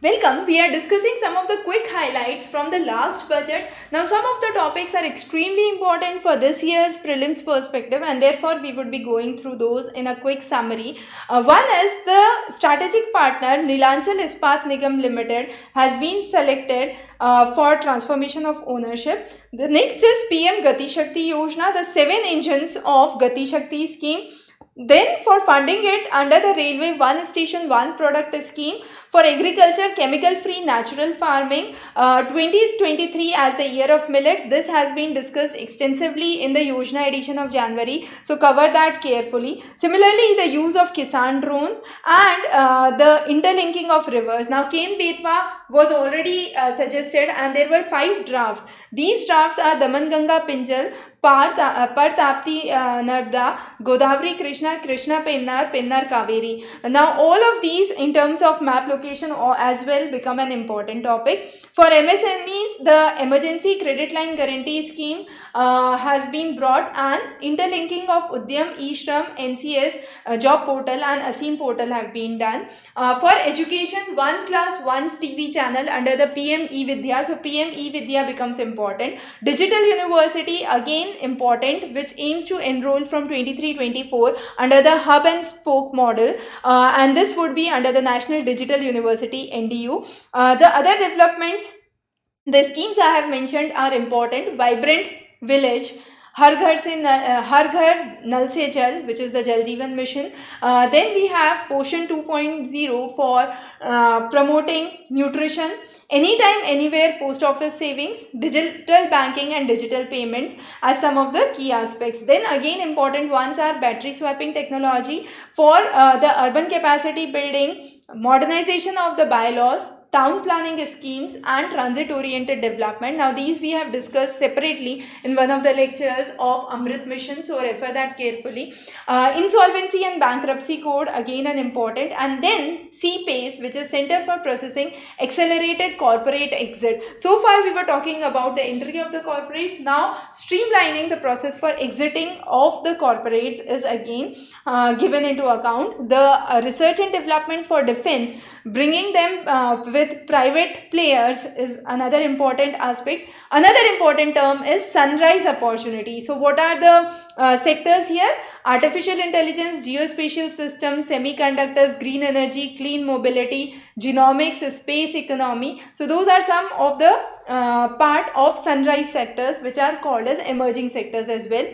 Welcome. We are discussing some of the quick highlights from the last budget. Now, some of the topics are extremely important for this year's prelims perspective, and therefore we would be going through those in a quick summary. One is the strategic partner Neelachal Ispat Nigam Limited has been selected for transformation of ownership. The next is PM Gati Shakti Yojana, the 7 engines of Gati Shakti scheme. Then for funding it under the Railway One Station One Product scheme, for agriculture, chemical free natural farming, 2023 as the year of millets. This has been discussed extensively in the Yojana edition of January, so cover that carefully. Similarly, the use of Kisan drones and the interlinking of rivers. Now, Ken Betwa was already suggested, and there were 5 drafts. These drafts are Daman Ganga Pinjal, Par Tapti Narda, Godavari Krishna, Krishna Pennar, Pennar Kaveri. Now, all of these in terms of map location as well become an important topic. For MSMEs, the Emergency Credit Line Guarantee Scheme has been brought, and interlinking of Udyam, eShram, NCS, Job Portal and Asim Portal have been done. For education, 1 class 1 TV channel under the PM eVidya. So, PM eVidya becomes important. Digital University, again important, which aims to enroll from 23-24 under the hub and spoke model, and this would be under the National Digital University NDU. The other developments, the schemes I have mentioned are important. Vibrant village, Har Ghar Nal Se Jal, which is the Jal Jeevan mission. Then we have Poshan 2.0 for promoting nutrition. Anytime, anywhere post office savings, digital banking and digital payments as some of the key aspects. Then again important ones are battery swapping technology for the urban capacity building, modernization of the bylaws, town planning schemes and transit oriented development. Now these we have discussed separately in one of the lectures of Amrit Mission, so refer that carefully. Insolvency and bankruptcy code, again an important, and then CPACE, which is Center for Processing Accelerated Corporate Exit. So far we were talking about the entry of the corporates. Now streamlining the process for exiting of the corporates is again given into account. The research and development for defense, bringing them with private players is another important aspect. Another important term is sunrise opportunity. So what are the sectors here? Artificial intelligence, geospatial systems, semiconductors, green energy, clean mobility, genomics, space economy. So those are some of the part of sunrise sectors which are called as emerging sectors as well.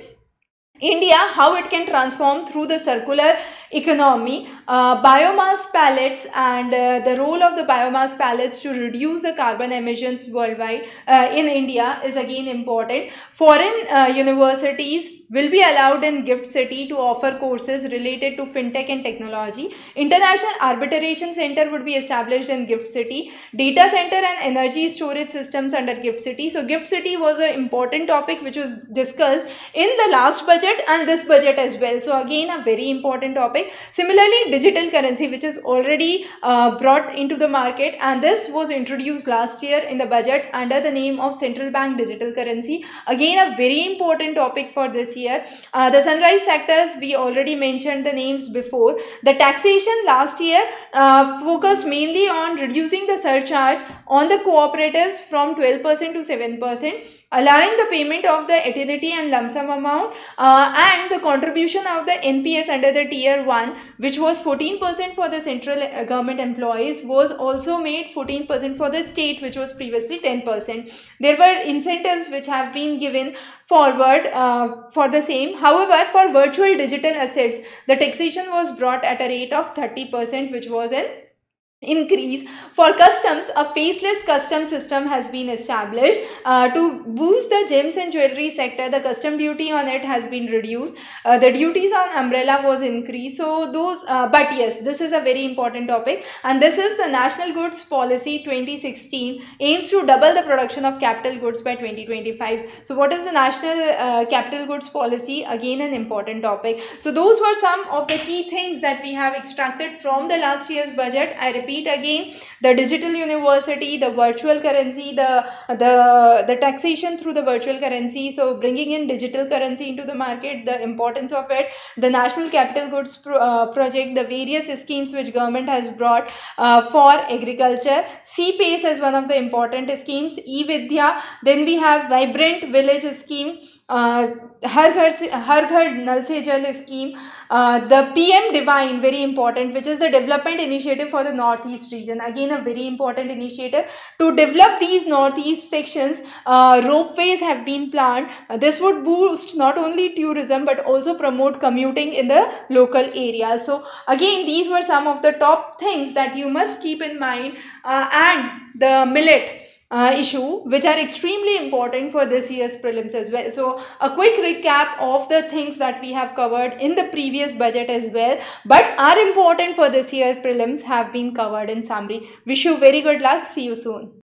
India, how it can transform through the circular economy, biomass pellets and the role of the biomass pellets to reduce the carbon emissions worldwide in India is again important. Foreign universities will be allowed in GIFT City to offer courses related to fintech and technology. International Arbitration Center would be established in GIFT City. Data center and energy storage systems under GIFT City. So GIFT City was an important topic which was discussed in the last budget and this budget as well. So again a very important topic. Similarly, digital currency, which is already brought into the market, and this was introduced last year in the budget under the name of Central Bank Digital Currency. Again a very important topic for this year. The sunrise sectors, we already mentioned the names before. The taxation last year focused mainly on reducing the surcharge on the cooperatives from 12% to 7%, allowing the payment of the annuity and lump sum amount, and the contribution of the NPS under the tier 1, which was 14% for the central government employees, was also made 14% for the state, which was previously 10%. There were incentives which have been given forward for the same. However, for virtual digital assets, the taxation was brought at a rate of 30%, which was an increase. For customs, a faceless custom system has been established to boost the gems and jewelry sector. The custom duty on it has been reduced. The duties on umbrella was increased. So those but yes, this is a very important topic, and this is the National Goods Policy 2016 aims to double the production of capital goods by 2025. So what is the National Capital Goods Policy? Again an important topic. So those were some of the key things that we have extracted from the last year's budget. I repeat repeat again, the digital university, the virtual currency, the taxation through the virtual currency, so bringing in digital currency into the market, the importance of it, the national capital goods project, the various schemes which government has brought for agriculture, CPACE as one of the important schemes, eVidya, then we have Vibrant Village scheme, Har Ghar Nal Se Jal scheme, the PM Divine, very important, which is the development initiative for the Northeast region. Again, a very important initiative to develop these Northeast sections. Ropeways have been planned. This would boost not only tourism but also promote commuting in the local areas. So again, these were some of the top things that you must keep in mind, and the millet issue, which are extremely important for this year's prelims as well. So a quick recap of the things that we have covered in the previous budget as well, but are important for this year's prelims, have been covered in summary. Wish you very good luck. See you soon.